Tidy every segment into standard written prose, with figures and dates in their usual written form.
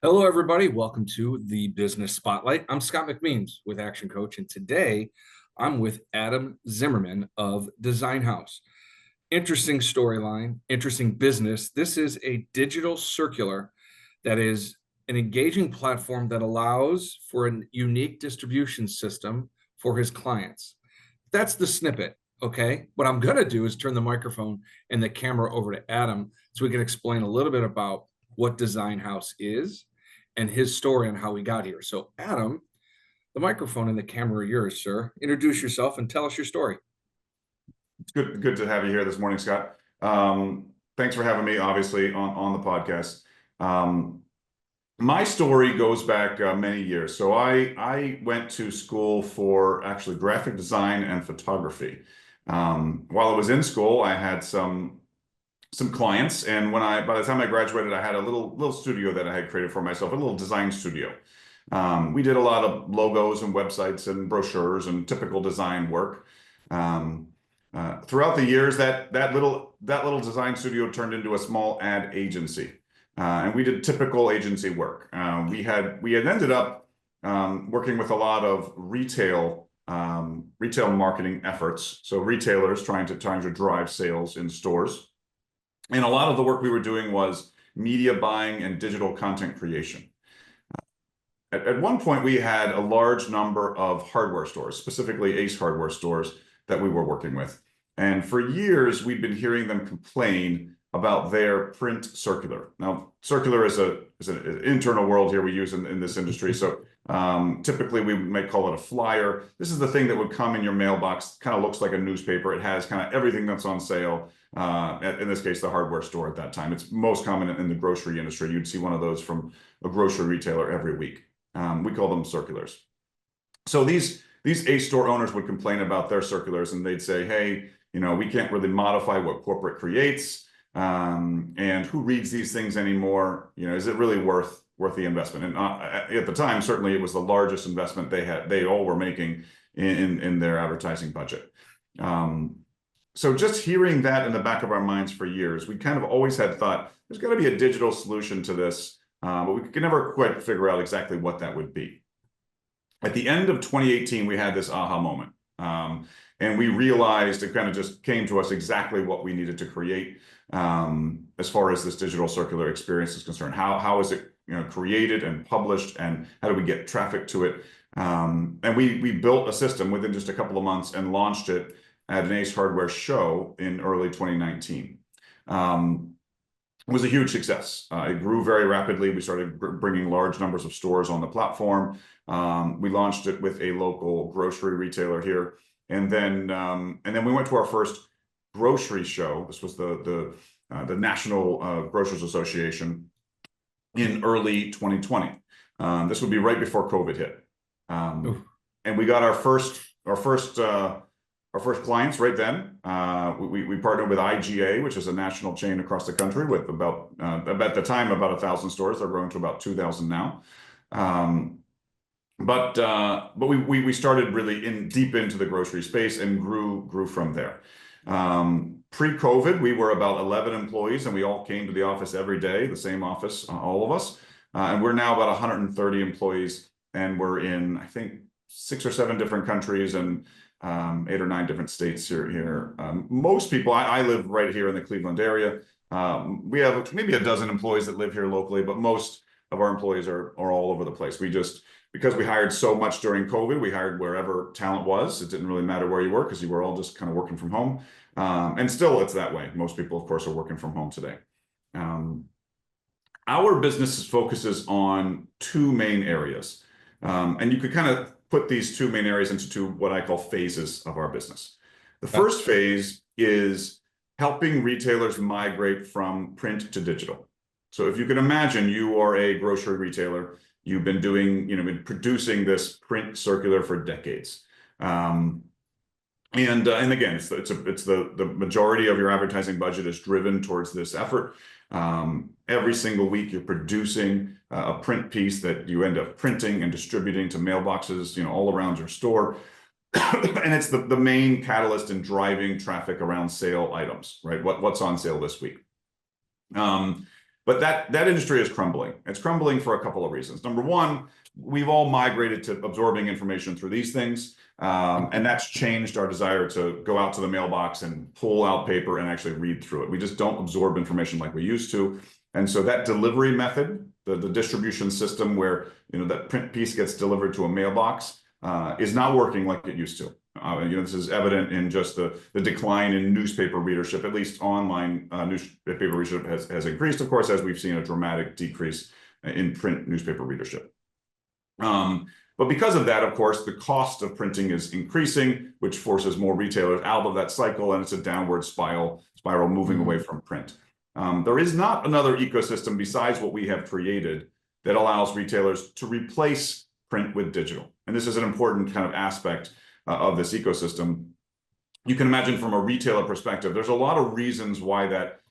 Hello, everybody. Welcome to the Business Spotlight. I'm Scott McMeans with Action Coach, and today I'm with Adam Zimmerman of Design House. Interesting storyline, interesting business. This is a digital circular that is an engaging platform that allows for a unique distribution system for his clients. That's the snippet. Okay. What I'm going to do is turn the microphone and the camera over to Adam so we can explain a little bit about what Design House is and his story and how we got here. So, Adam, the microphone and the camera are yours, sir. Introduce yourself and tell us your story. It's good to have you here this morning, Scott. Thanks for having me, obviously, on the podcast. My story goes back many years. So I went to school for actually graphic design and photography. While I was in school, I had some clients, and by the time I graduated, I had a little studio that I had created for myself, a little design studio. We did a lot of logos and websites and brochures and typical design work. Throughout the years, that little design studio turned into a small ad agency, and we did typical agency work. We had ended up working with a lot of retail marketing efforts, so retailers trying to drive sales in stores. And a lot of the work we were doing was media buying and digital content creation. At one point, we had a large number of hardware stores, specifically Ace hardware stores, that we were working with. And for years, we'd been hearing them complain about their print circular. Now, circular is an internal world here we use in this industry. So typically, we might call it a flyer. This is the thing that would come in your mailbox, kind of looks like a newspaper. It has kind of everything that's on sale. In this case, the hardware store at that time. It's most common in the grocery industry. You'd see one of those from a grocery retailer every week. We call them circulars. So these Ace store owners would complain about their circulars, and they'd say, hey, we can't really modify what corporate creates, and who reads these things anymore? Is it really worth the investment? And at the time, certainly it was the largest investment they all were making in their advertising budget. So just hearing that in the back of our minds for years, we kind of always had thought there's got to be a digital solution to this, but we could never quite figure out exactly what that would be. At the end of 2018, we had this aha moment, and we realized it kind of just came to us exactly what we needed to create as far as this digital circular experience is concerned. How is it created and published, and how do we get traffic to it? And we built a system within just a couple of months and launched it at an Ace Hardware show in early 2019. It was a huge success. It grew very rapidly. We started bringing large numbers of stores on the platform. We launched it with a local grocery retailer here, and then we went to our first grocery show. This was the National Grocers Association in early 2020. This would be right before COVID hit, and we got our first clients right then. We partnered with IGA, which is a national chain across the country with about at the time about 1,000 stores. They're growing to about 2,000 now. But we started really deep into the grocery space and grew from there. Pre-COVID, we were about 11 employees, and we all came to the office every day, the same office, all of us. And we're now about 130 employees, and we're in, I think, 6 or 7 different countries and 8 or 9 different states here. Most people, I live right here in the Cleveland area. We have maybe a dozen employees that live here locally, but most of our employees are all over the place. Because we hired so much during COVID, we hired wherever talent was. It didn't really matter where you were because you were all just kind of working from home. And still it's that way. Most people, of course, are working from home today. Our business focuses on 2 main areas. And you could kind of put these 2 main areas into what I call phases of our business. The first phase is helping retailers migrate from print to digital. So if you can imagine, you are a grocery retailer, you've been been producing this print circular for decades. And again, it's the majority of your advertising budget is driven towards this effort. Every single week you're producing a print piece that you end up printing and distributing to mailboxes, all around your store. And it's the main catalyst in driving traffic around sale items, right? What's on sale this week. But that industry is crumbling. It's crumbling for a couple of reasons. Number one, we've all migrated to absorbing information through these things. And that's changed our desire to go out to the mailbox and pull out paper and actually read through it. We just don't absorb information like we used to. And so that delivery method, the distribution system where that print piece gets delivered to a mailbox, is not working like it used to. This is evident in just the decline in newspaper readership. At least online newspaper readership has increased, of course, as we've seen a dramatic decrease in print newspaper readership. But because of that, of course, the cost of printing is increasing, which forces more retailers out of that cycle, and it's a downward spiral moving away from print. There is not another ecosystem besides what we have created that allows retailers to replace print with digital. And this is an important kind of aspect of this ecosystem. You can imagine from a retailer perspective, there's a lot of reasons why that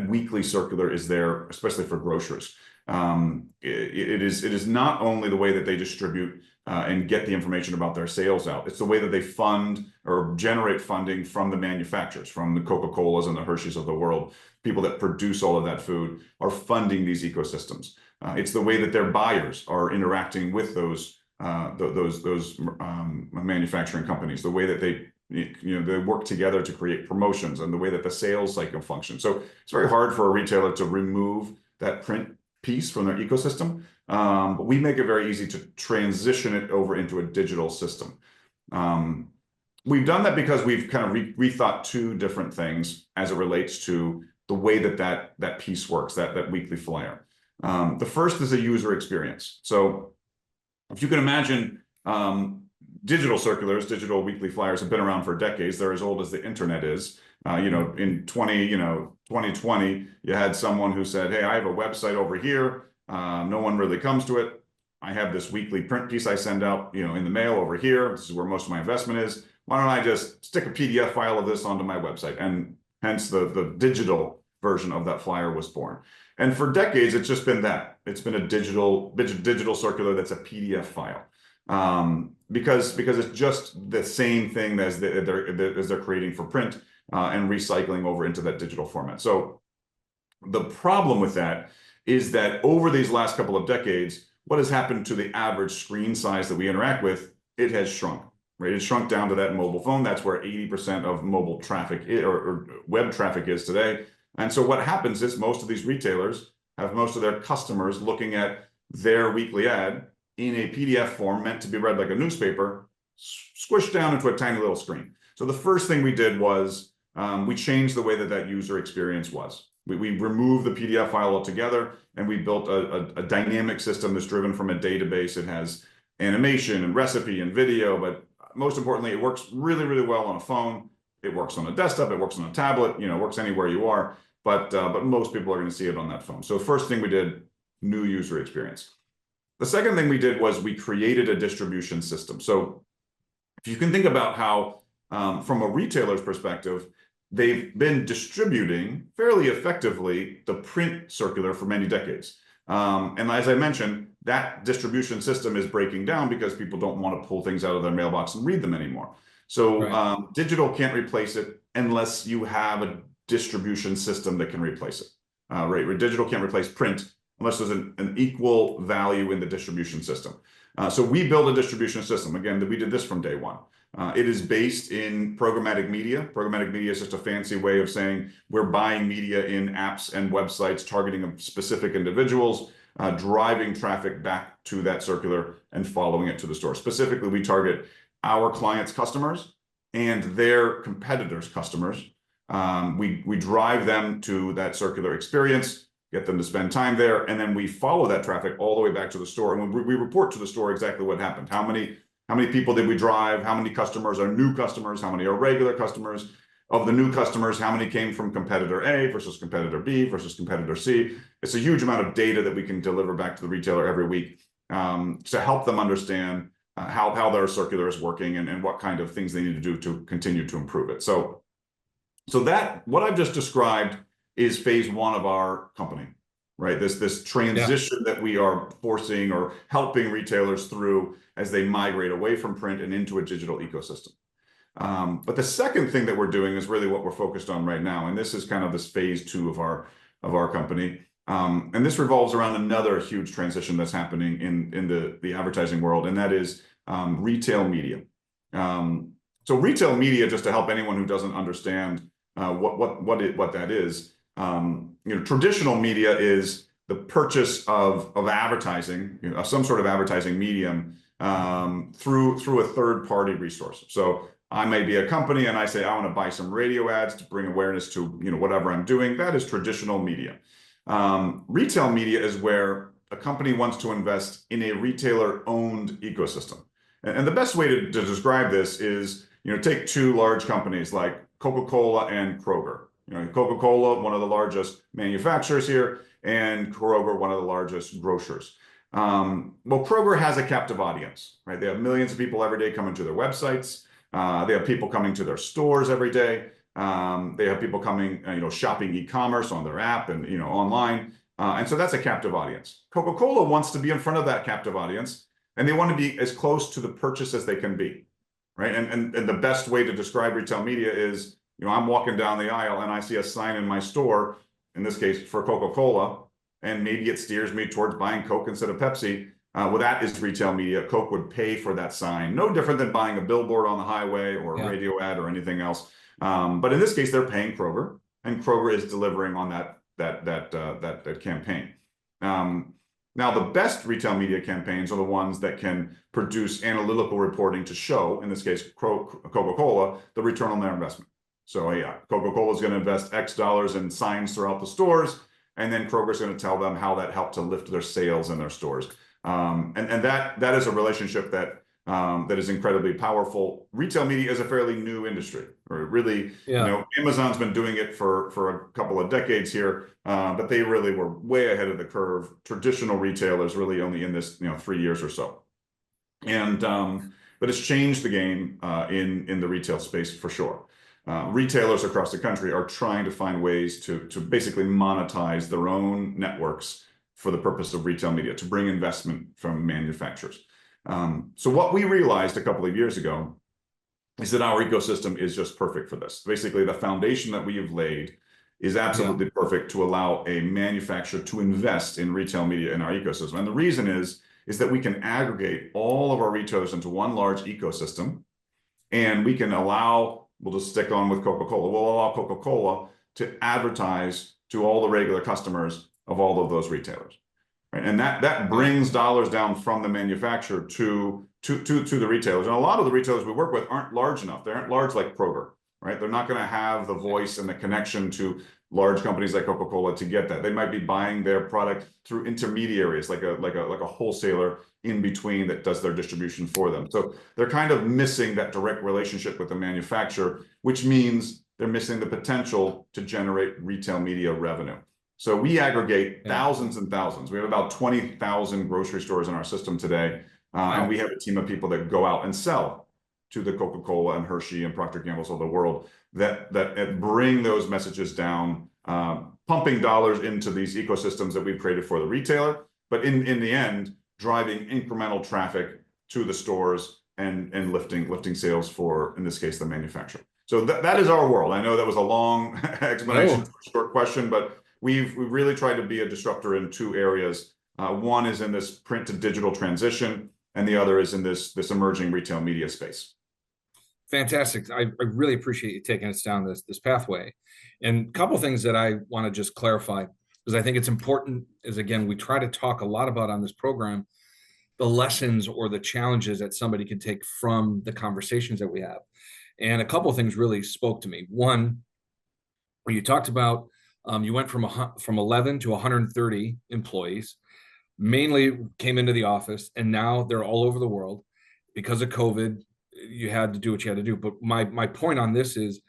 weekly circular is there, especially for grocers. It is not only the way that they distribute and get the information about their sales out. It's the way that they fund or generate funding from the manufacturers, from the Coca-Colas and the Hershey's of the world. People that produce all of that food are funding these ecosystems. It's the way that their buyers are interacting with those manufacturing companies, the way that they work together to create promotions, and the way that the sales cycle functions. So it's very hard for a retailer to remove that print piece from their ecosystem, but we make it very easy to transition it over into a digital system. We've done that because we've kind of rethought two different things as it relates to the way that piece works, that weekly flyer. The first is a user experience. So if you can imagine, digital circulars, digital weekly flyers have been around for decades. They're as old as the internet is. In 2020, you had someone who said, hey, I have a website over here. No one really comes to it. I have this weekly print piece I send out, in the mail over here. This is where most of my investment is. Why don't I just stick a PDF file of this onto my website? And hence the digital version of that flyer was born. And for decades, it's just been that. It's been a digital circular that's a PDF file. Because it's just the same thing as they're creating for print and recycling over into that digital format. So the problem with that is that over these last couple of decades, what has happened to the average screen size that we interact with? It has shrunk, right? It's shrunk down to that mobile phone. That's where 80% of mobile traffic or web traffic is today. And so what happens is most of these retailers have most of their customers looking at their weekly ad in a PDF form meant to be read like a newspaper, squished down into a tiny little screen. So the first thing we did was we changed the way that user experience was. We removed the PDF file altogether, and we built a dynamic system that's driven from a database. It has animation and recipe and video, but most importantly, it works really, really well on a phone. It works on a desktop, it works on a tablet, it works anywhere you are, but most people are going to see it on that phone. So the first thing we did, new user experience. The second thing we did was we created a distribution system. So if you can think about how, from a retailer's perspective, they've been distributing fairly effectively the print circular for many decades. And as I mentioned, that distribution system is breaking down because people don't want to pull things out of their mailbox and read them anymore. So right. Digital can't replace it unless you have a distribution system that can replace it. Right? Digital can't replace print unless there's an equal value in the distribution system. So we built a distribution system. Again, we did this from day one. It is based in programmatic media. Programmatic media is just a fancy way of saying we're buying media in apps and websites targeting specific individuals, driving traffic back to that circular and following it to the store. Specifically, we target our clients' customers and their competitors' customers. We drive them to that circular experience, get them to spend time there, and then we follow that traffic all the way back to the store. And we report to the store exactly what happened. How many people did we drive? How many customers are new customers? How many are regular customers? Of the new customers, how many came from competitor A versus competitor B versus competitor C? It's a huge amount of data that we can deliver back to the retailer every week to help them understand how their circular is working and what kind of things they need to do to continue to improve it. So that what I've just described is phase one of our company, right? This transition that we are forcing or helping retailers through as they migrate away from print and into a digital ecosystem. But the second thing that we're doing is really what we're focused on right now, and this is kind of this phase two of our company. And this revolves around another huge transition that's happening in the advertising world, and that is retail media. So retail media, just to help anyone who doesn't understand what that is, traditional media is the purchase of advertising, some sort of advertising medium through a third party resource. So I may be a company and I say I want to buy some radio ads to bring awareness to whatever I'm doing. That is traditional media. Retail media is where a company wants to invest in a retailer-owned ecosystem. And the best way to describe this is, take two large companies like Coca-Cola and Kroger. Coca-Cola, one of the largest manufacturers here, and Kroger, one of the largest grocers. Well, Kroger has a captive audience, right? They have millions of people every day coming to their websites. They have people coming to their stores every day. They have people coming, shopping e-commerce on their app and, online. And so that's a captive audience. Coca-Cola wants to be in front of that captive audience, and they want to be as close to the purchase as they can be, right? And the best way to describe retail media is, I'm walking down the aisle and I see a sign in my store, in this case for Coca-Cola, and maybe it steers me towards buying Coke instead of Pepsi. Well, that is retail media. Coke would pay for that sign. No different than buying a billboard on the highway or a radio ad or anything else. But in this case, they're paying Kroger, and Kroger is delivering on that campaign. Now, the best retail media campaigns are the ones that can produce analytical reporting to show, in this case, Coca-Cola, the return on their investment. So yeah, Coca-Cola is going to invest X dollars in signs throughout the stores, and then Kroger is going to tell them how that helped to lift their sales in their stores. And that is a relationship that is incredibly powerful. Retail media is a fairly new industry, or really, Amazon's been doing it for a couple of decades here, but they really were way ahead of the curve. Traditional retailers really only in this 3 years or so, and but it's changed the game in the retail space for sure. Retailers across the country are trying to find ways to basically monetize their own networks for the purpose of retail media, to bring investment from manufacturers. So what we realized a couple of years ago is that our ecosystem is just perfect for this. Basically, the foundation that we have laid is absolutely perfect to allow a manufacturer to invest in retail media in our ecosystem. And the reason is that we can aggregate all of our retailers into one large ecosystem, and we can allow, we'll just stick on with Coca-Cola, we'll allow Coca-Cola to advertise to all the regular customers of all of those retailers. Right? And that brings dollars down from the manufacturer to the retailers. And a lot of the retailers we work with aren't large enough. They aren't large like Kroger, right? They're not going to have the voice and the connection to large companies like Coca-Cola to get that. They might be buying their product through intermediaries, like a wholesaler in between that does their distribution for them. So they're kind of missing that direct relationship with the manufacturer, which means they're missing the potential to generate retail media revenue. So we aggregate thousands and thousands. We have about 20,000 grocery stores in our system today. And we have a team of people that go out and sell to the Coca-Cola and Hershey and Procter & Gamble's of the world that bring those messages down, pumping dollars into these ecosystems that we've created for the retailer, but in the end, driving incremental traffic to the stores and lifting sales for, in this case, the manufacturer. So that is our world. I know that was a long explanation for a short question, but we've really tried to be a disruptor in two areas. One is in this print to digital transition, and the other is in this emerging retail media space. Fantastic. I really appreciate you taking us down this pathway. And a couple of things that I want to just clarify, because I think it's important, is again, we try to talk a lot about on this program, the lessons or the challenges that somebody can take from the conversations that we have. And a couple of things really spoke to me. One, when you talked about, you went from 11 to 130 employees, mainly came into the office, and now they're all over the world because of COVID. You had to do what you had to do. But my point on this is,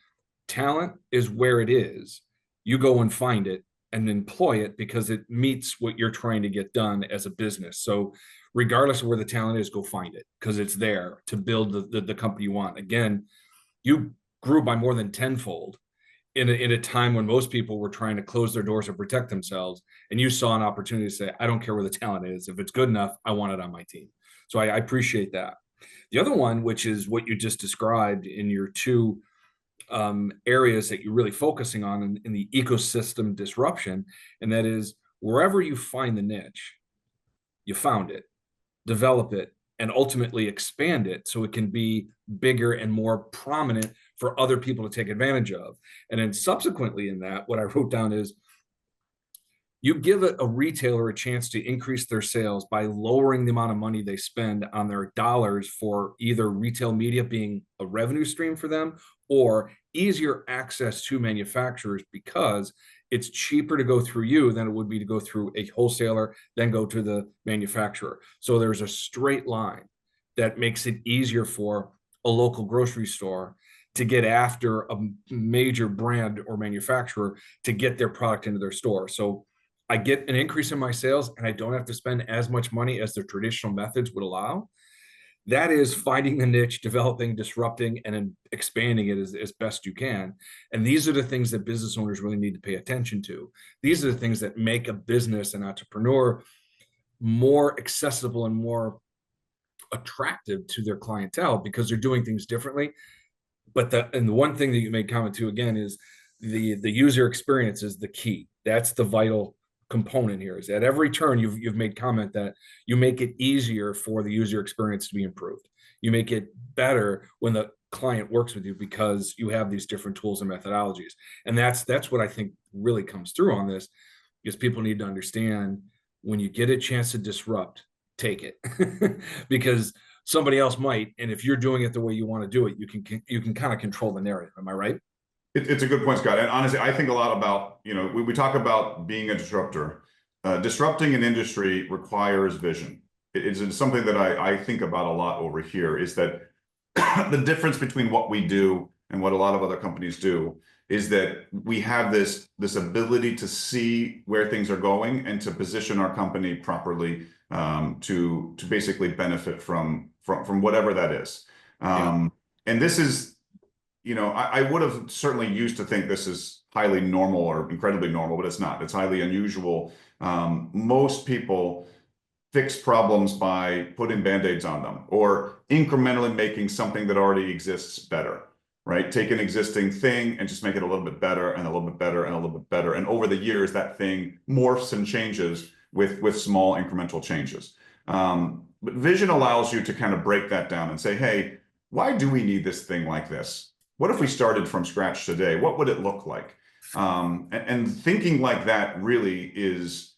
talent is where it is. You go and find it and employ it because it meets what you're trying to get done as a business. So regardless of where the talent is, go find it because it's there to build the company you want. Again, you grew by more than tenfold in a time when most people were trying to close their doors or protect themselves. And you saw an opportunity to say, I don't care where the talent is. If it's good enough, I want it on my team. So I appreciate that. The other one, which is what you just described in your two areas that you're really focusing on in the ecosystem disruption, and that is wherever you find the niche, you found it, develop it, and ultimately expand it so it can be bigger and more prominent for other people to take advantage of. And then subsequently in that, what I wrote down is you give a retailer a chance to increase their sales by lowering the amount of money they spend on their dollars for either retail media being a revenue stream for them or easier access to manufacturers, because it's cheaper to go through you than it would be to go through a wholesaler, then go to the manufacturer. So there's a straight line that makes it easier for a local grocery store to get after a major brand or manufacturer to get their product into their store. So I get an increase in my sales and I don't have to spend as much money as the traditional methods would allow. That is finding the niche, developing, disrupting, and then expanding it as best you can. And these are the things that business owners really need to pay attention to. These are the things that make a business, an entrepreneur, more accessible and more attractive to their clientele because they're doing things differently. But the one thing that you made comment to again is the user experience is the key. That's the vital component here. Is at every turn you've made comment that you make it easier for the user experience to be improved. You make it better when the client works with you because you have these different tools and methodologies. And that's what I think really comes through on this, is people need to understand when you get a chance to disrupt, take it because somebody else might. And if you're doing it the way you want to do it, you can kind of control the narrative. Am I right? It's a good point, Scott. And honestly, I think a lot about, we talk about being a disruptor. Disrupting an industry requires vision. It's something that I think about a lot over here, is that the difference between what we do and what a lot of other companies do is that we have this ability to see where things are going and to position our company properly, to basically benefit from whatever that is. And this is, I would have certainly used to think this is highly normal or incredibly normal, but it's not. It's highly unusual. Most people fix problems by putting band-aids on them or incrementally making something that already exists better, right? Take an existing thing and just make it a little bit better and a little bit better and a little bit better. And over the years, that thing morphs and changes with small incremental changes. But vision allows you to kind of break that down and say, hey, why do we need this thing like this? What if we started from scratch today? What would it look like? And thinking like that really is,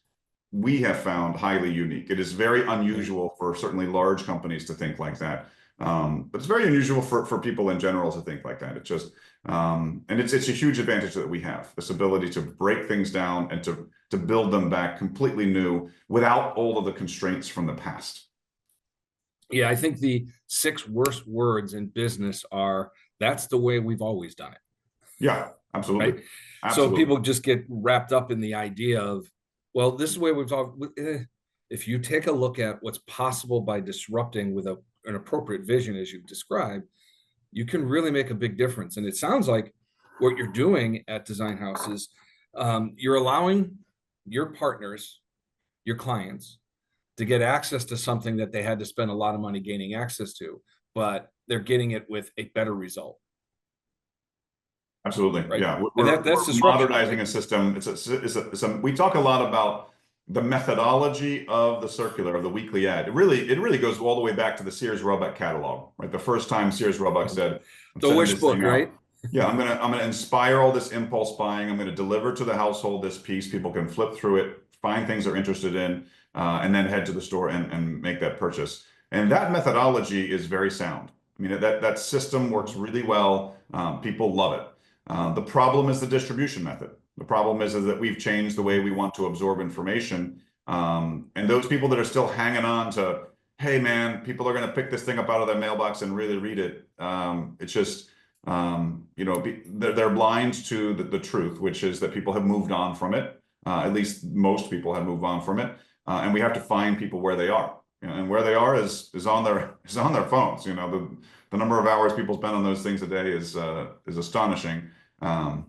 we have found, highly unique. It is very unusual for certainly large companies to think like that. But it's very unusual for people in general to think like that. It's just, and it's a huge advantage that we have, this ability to break things down and to build them back completely new without all of the constraints from the past. Yeah, I think the 6 worst words in business are, that's the way we've always done it. Yeah, absolutely. Right? Absolutely. So people just get wrapped up in the idea of, well, this is the way we've always. If you take a look at what's possible by disrupting with an appropriate vision, as you've described, you can really make a big difference. And it sounds like what you're doing at Design House is you're allowing your partners, your clients, to get access to something that they had to spend a lot of money gaining access to, but they're getting it with a better result. Absolutely. Right? Yeah. That's we're modernizing a system. We talk a lot about the methodology of the circular, of the weekly ad. It really goes all the way back to the Sears Roebuck catalog, right? The first time Sears Roebuck said, the wish book, right? Yeah, I'm gonna inspire all this impulse buying. I'm gonna deliver to the household this piece. People can flip through it, find things they're interested in, and then head to the store and make that purchase. And that methodology is very sound. I mean, that system works really well. People love it. The problem is the distribution method. The problem is that we've changed the way we want to absorb information. And those people that are still hanging on to, hey man, people are going to pick this thing up out of their mailbox and really read it. It's just, they're blind to the truth, which is that people have moved on from it. At least most people have moved on from it. And we have to find people where they are. And where they are is on their phones. The number of hours people spend on those things a day is astonishing.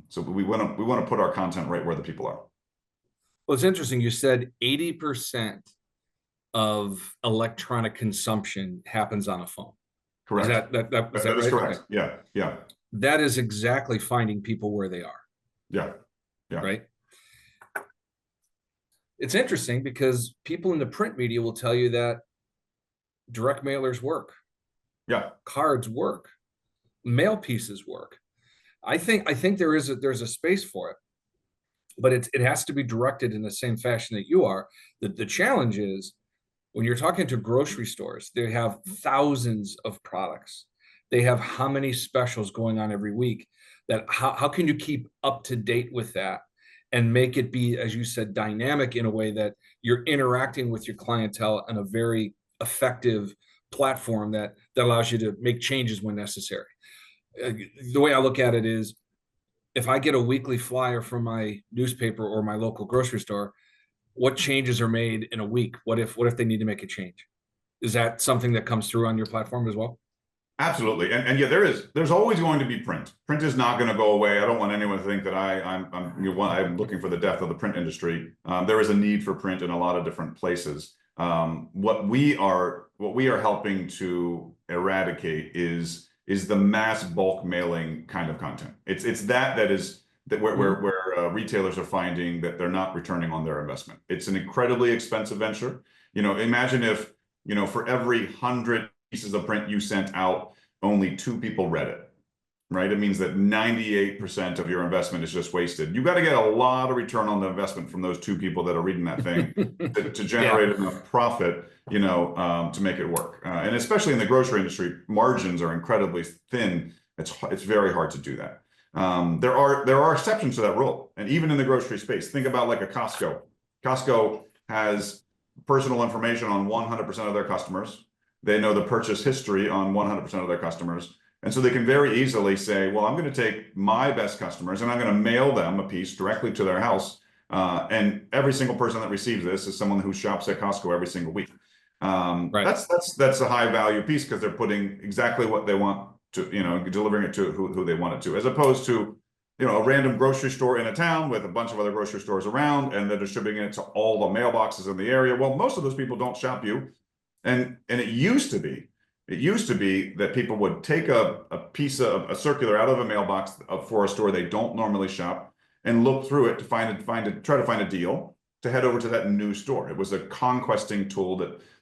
So we want to put our content right where the people are. Well, it's interesting. You said 80% of electronic consumption happens on a phone. Correct. Is that is right? correct. Okay. Yeah. That is exactly finding people where they are. Yeah. Right. it's interesting because people in the print media will tell you that direct mailers work, Yeah. cards work, mail pieces work. I think there's a space for it, but it has to be directed in the same fashion that you are. The challenge is when you're talking to grocery stores, they have thousands of products. They have how many specials going on every week, that how can you keep up to date with that and make it be, as you said, dynamic in a way that you're interacting with your clientele on a very effective platform that allows you to make changes when necessary. The way I look at it is, if I get a weekly flyer from my newspaper or my local grocery store, what changes are made in a week? What if they need to make a change? Is that something that comes through on your platform as well? Absolutely. And yeah, there's always going to be print. Print is not going to go away. I don't want anyone to think that I'm looking for the death of the print industry. There is a need for print in a lot of different places. What we are helping to eradicate is the mass bulk mailing kind of content. It's that is that where retailers are finding that they're not returning on their investment. It's an incredibly expensive venture. Imagine if, for every 100 pieces of print you sent out, only 2 people read it, right? It means that 98% of your investment is just wasted. You've got to get a lot of return on the investment from those 2 people that are reading that thing to generate Yeah. enough profit, to make it work. And especially in the grocery industry, margins are incredibly thin. It's very hard to do that. There are exceptions to that rule, and even in the grocery space, think about like a Costco. Costco has personal information on 100% of their customers. They know the purchase history on 100% of their customers. And so they can very easily say, well, I'm going to take my best customers and I'm going to mail them a piece directly to their house. And every single person that receives this is someone who shops at Costco every single week. Right. That's a high value piece because they're putting exactly what they want to, delivering it to who they want it to, as opposed to, a random grocery store in a town with a bunch of other grocery stores around, and they're distributing it to all the mailboxes in the area. Well, most of those people don't shop you. And it used to be that people would take a piece of a circular out of a mailbox for a store they don't normally shop and look through it to try to find a deal to head over to that new store. It was a conquesting tool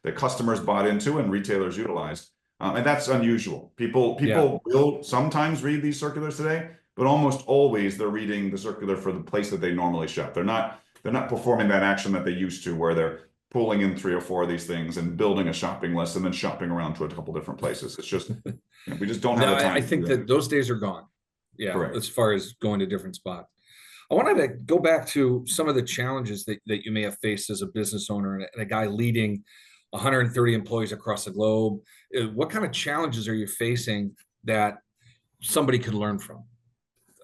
that customers bought into and retailers utilized. And that's unusual. People Yeah. will sometimes read these circulars today, but almost always they're reading the circular for the place that they normally shop. They're not performing that action that they used to, where they're pulling in 3 or 4 of these things and building a shopping list and then shopping around to a couple different places. It's just, we just don't have No, the time I to do think that. that those days are gone. Yeah, Correct. as far as going to different spots. I wanted to go back to some of the challenges that you may have faced as a business owner and a guy leading 130 employees across the globe. What kind of challenges are you facing that somebody could learn from?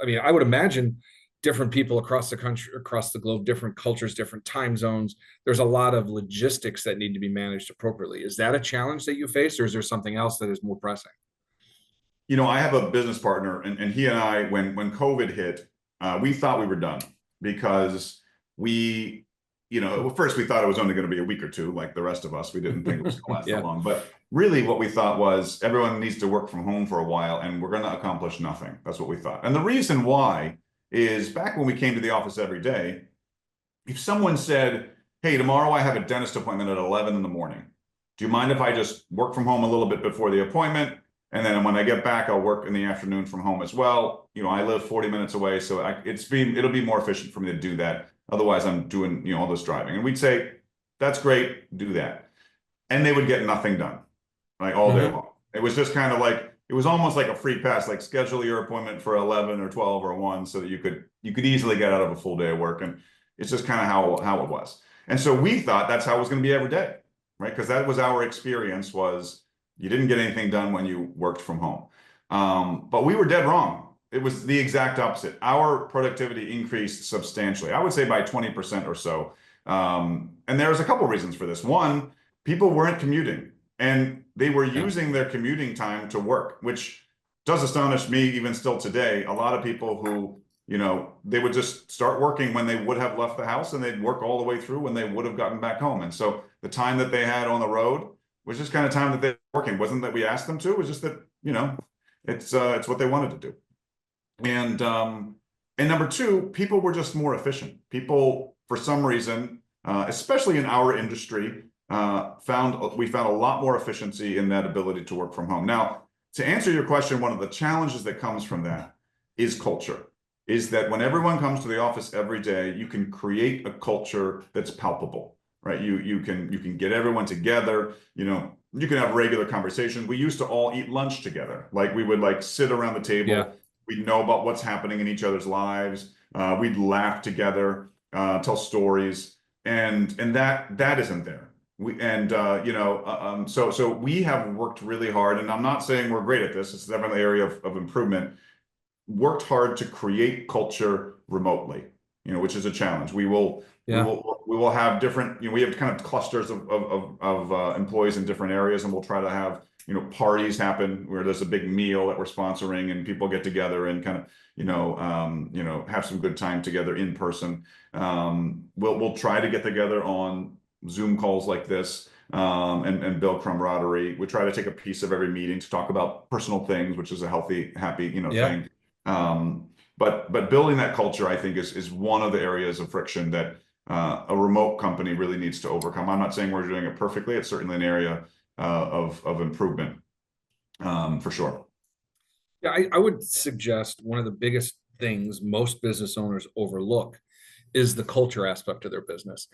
I mean, I would imagine different people across the country, across the globe, different cultures, different time zones. There's a lot of logistics that need to be managed appropriately. Is that a challenge that you face, or is there something else that is more pressing? I have a business partner, and he and I, when COVID hit, we thought we were done because well, first we thought it was only going to be a week or 2, like the rest of us. We didn't think it was going to last that Yeah. long. But really, what we thought was everyone needs to work from home for a while, and we're going to accomplish nothing. That's what we thought. And the reason why is, back when we came to the office every day, if someone said, hey, tomorrow I have a dentist appointment at 11 in the morning. Do you mind if I just work from home a little bit before the appointment? And then when I get back, I'll work in the afternoon from home as well. I live 40 minutes away, so it'll be more efficient for me to do that. Otherwise, I'm doing, all this driving. And we'd say, that's great, do that. And they would get nothing done, like all day long. It was just kind of like, it was almost like a free pass, like schedule your appointment for 11 or 12 or 1 so that you could easily get out of a full day of work. And it's just kind of how it was. And so we thought that's how it was going to be every day, right? Because that was our experience, was you didn't get anything done when you worked from home. But we were dead wrong. It was the exact opposite. Our productivity increased substantially, I would say by 20% or so. And there's a couple of reasons for this. One, people weren't commuting, and they were using their commuting time to work, which does astonish me even still today. A lot of people who, they would just start working when they would have left the house, and they'd work all the way through when they would have gotten back home. And so the time that they had on the road was just kind of time that they were working. It wasn't that we asked them to, it was just that, it's what they wanted to do. And number 2, people were just more efficient. People, for some reason, especially in our industry, we found a lot more efficiency in that ability to work from home. Now, to answer your question, one of the challenges that comes from that is culture. Is that when everyone comes to the office every day, you can create a culture that's palpable, right? You can get everyone together. You can have regular conversations. We used to all eat lunch together. Like we would like sit around the table. Yeah. We'd know about what's happening in each other's lives. We'd laugh together, tell stories, and that isn't there. So we have worked really hard, and I'm not saying we're great at this. It's definitely an area of improvement. Worked hard to create culture remotely, which is a challenge. We will have different, we have kind of clusters of employees in different areas, and we'll try to have, parties happen where there's a big meal that we're sponsoring and people get together and kind of, have some good time together in person. We'll try to get together on Zoom calls like this, and build camaraderie. We try to take a piece of every meeting to talk about personal things, which is a healthy, happy, thing. But building that culture, I think, is one of the areas of friction that a remote company really needs to overcome. I'm not saying we're doing it perfectly. It's certainly an area of improvement, for sure. Yeah, I would suggest one of the biggest things most business owners overlook is the culture aspect of their business.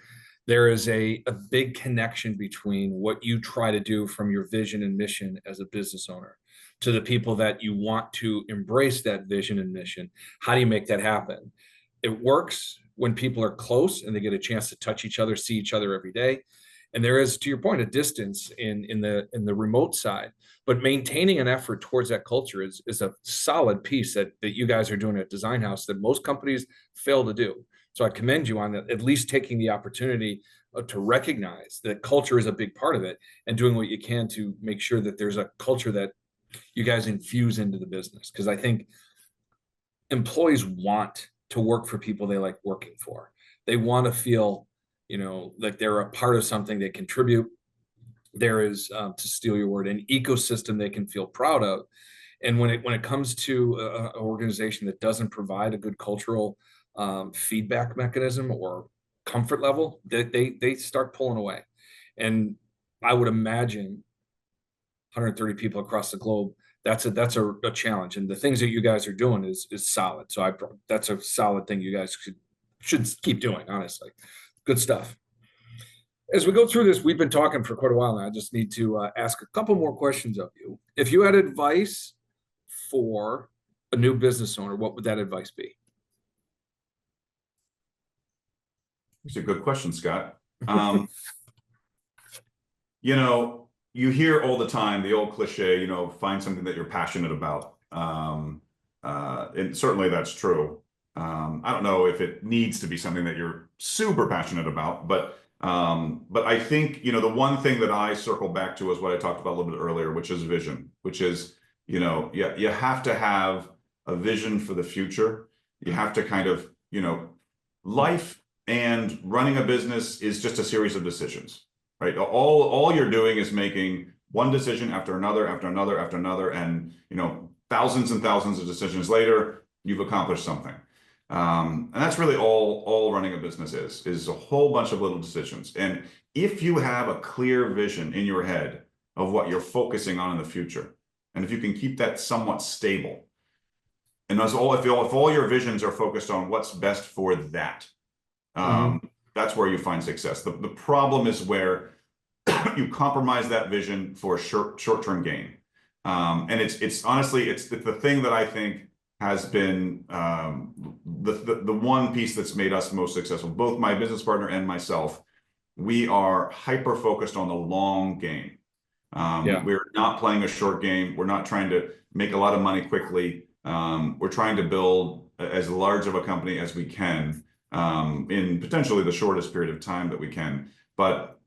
There is a big connection between what you try to do from your vision and mission as a business owner to the people that you want to embrace that vision and mission. How do you make that happen? It works when people are close and they get a chance to touch each other, see each other every day. And there is, to your point, a distance in the remote side. But maintaining an effort towards that culture is a solid piece that you guys are doing at Design House that most companies fail to do. So I commend you on that, at least taking the opportunity to recognize that culture is a big part of it and doing what you can to make sure that there's a culture that you guys infuse into the business. Because I think employees want to work for people they like working for. They want to feel, like they're a part of something, they contribute. There is, to steal your word, an ecosystem they can feel proud of. And when it comes to an organization that doesn't provide a good cultural feedback mechanism or comfort level, they start pulling away. And I would imagine 130 people across the globe, that's a challenge. And the things that you guys are doing is solid. So that's a solid thing you guys should keep doing, honestly. Good stuff. As we go through this, we've been talking for quite a while now. I just need to ask a couple more questions of you. If you had advice for a new business owner, what would that advice be? It's a good question, Scott. You hear all the time the old cliche, find something that you're passionate about. And certainly that's true. I don't know if it needs to be something that you're super passionate about, but I think, the one thing that I circle back to is what I talked about a little bit earlier, which is vision, which is, you have to have a vision for the future. You have to kind of, life and running a business is just a series of decisions, right? All you're doing is making one decision after another, after another, after another, and thousands and thousands of decisions later, you've accomplished something. And that's really all running a business is a whole bunch of little decisions. And if you have a clear vision in your head of what you're focusing on in the future, and if you can keep that somewhat stable, and if all your visions are focused on what's best for that, that's where you find success. The problem is where you compromise that vision for short-term gain. And it's honestly, it's the thing that I think has been the one piece that's made us most successful. Both my business partner and myself, we are hyper focused on the long game. We're not playing a short game. We're not trying to make a lot of money quickly. We're trying to build as large of a company as we can in potentially the shortest period of time that we can. But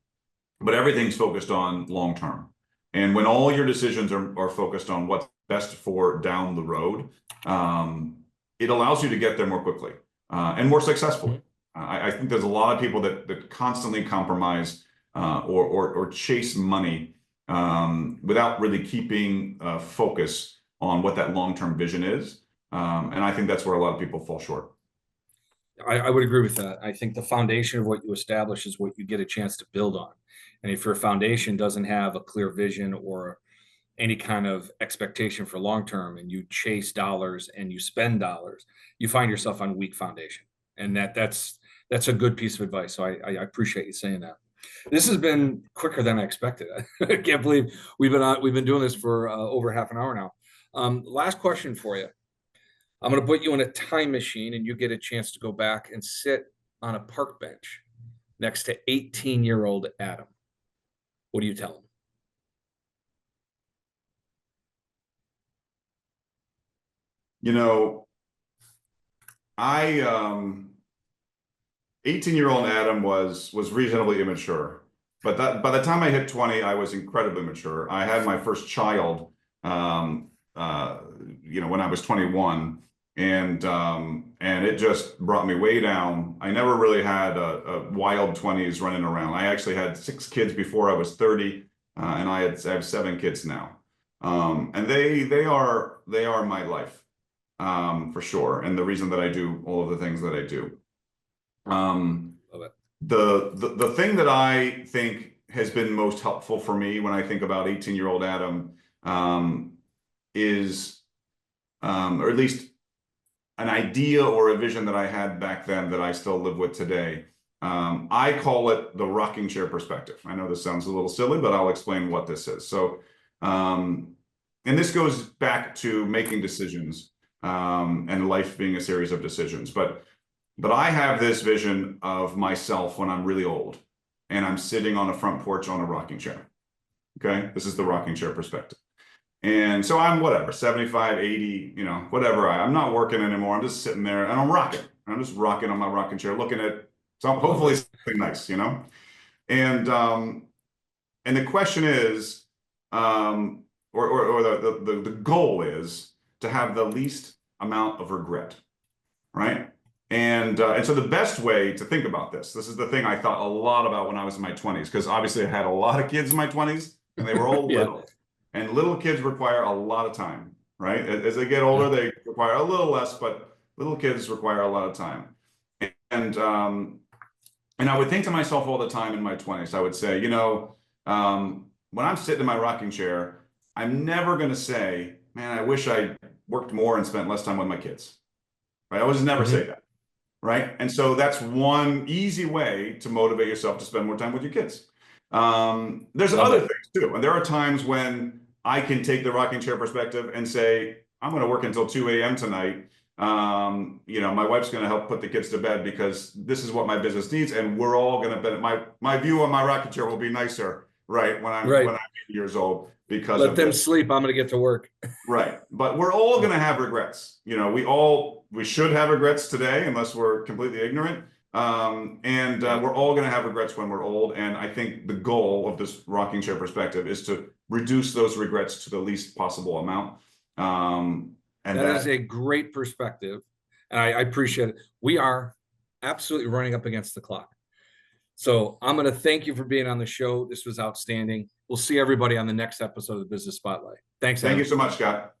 everything's focused on long term. And when all your decisions are focused on what's best for down the road, it allows you to get there more quickly and more successfully. I think there's a lot of people that constantly compromise or chase money without really keeping focus on what that long-term vision is. And I think that's where a lot of people fall short. I would agree with that. I think the foundation of what you establish is what you get a chance to build on. And if your foundation doesn't have a clear vision or any kind of expectation for long term, and you chase dollars and you spend dollars, you find yourself on weak foundation. And that's a good piece of advice. So I appreciate you saying that. This has been quicker than I expected. I can't believe we've been doing this for over half an hour now. Last question for you. I'm going to put you in a time machine and you get a chance to go back and sit on a park bench next to 18-year-old Adam. What do you tell him? You know, I 18-year-old Adam was reasonably immature, but that by the time I hit 20, I was incredibly mature. I had my first child, um, uh, when I was 21, and it just brought me way down. I never really had a wild 20s running around. I actually had 6 kids before I was 30, and I have 7 kids now, and they are my life, for sure, and the reason that I do all of the things that I do. Love it. The thing that I think has been most helpful for me when I think about 18-year-old Adam, is, or at least an idea or a vision that I had back then that I still live with today. I call it the rocking chair perspective. I know this sounds a little silly, but I'll explain what this is. So, and this goes back to making decisions, and life being a series of decisions. But I have this vision of myself when I'm really old and I'm sitting on a front porch on a rocking chair. Okay. This is the rocking chair perspective. And so I'm whatever, 75, 80, whatever. I'm not working anymore. I'm just sitting there and I'm rocking. I'm just rocking on my rocking chair, looking at hopefully something nice, And the question is, or the goal is to have the least amount of regret, right? And so the best way to think about this is the thing I thought a lot about when I was in my 20s, because obviously I had a lot of kids in my 20s and they were all Yeah. little. And little kids require a lot of time, right? As they get older, they require a little less, but little kids require a lot of time. And I would think to myself all the time in my 20s, I would say, when I'm sitting in my rocking chair, I'm never going to say, man, I wish I worked more and spent less time with my kids, right? I would just never say that. Right. And so that's one easy way to motivate yourself to spend more time with your kids. There's other things too. And there are times when I can take the rocking chair perspective and say, I'm going to work until 2 a.m. tonight. My wife's going to help put the kids to bed because this is what my business needs. And we're all going to benefit. My view on my rocking chair will be nicer, right? When I'm 8 years old, because let them sleep. I'm going to get to work. Right. But we're all going to have regrets. We should have regrets today unless we're completely ignorant. We're all going to have regrets when we're old. And I think the goal of this rocking chair perspective is to reduce those regrets to the least possible amount. And that is a great perspective. And I appreciate it. We are absolutely running up against the clock. So I'm going to thank you for being on the show. This was outstanding. We'll see everybody on the next episode of the Business Spotlight. Thanks. Thank you so much, Scott.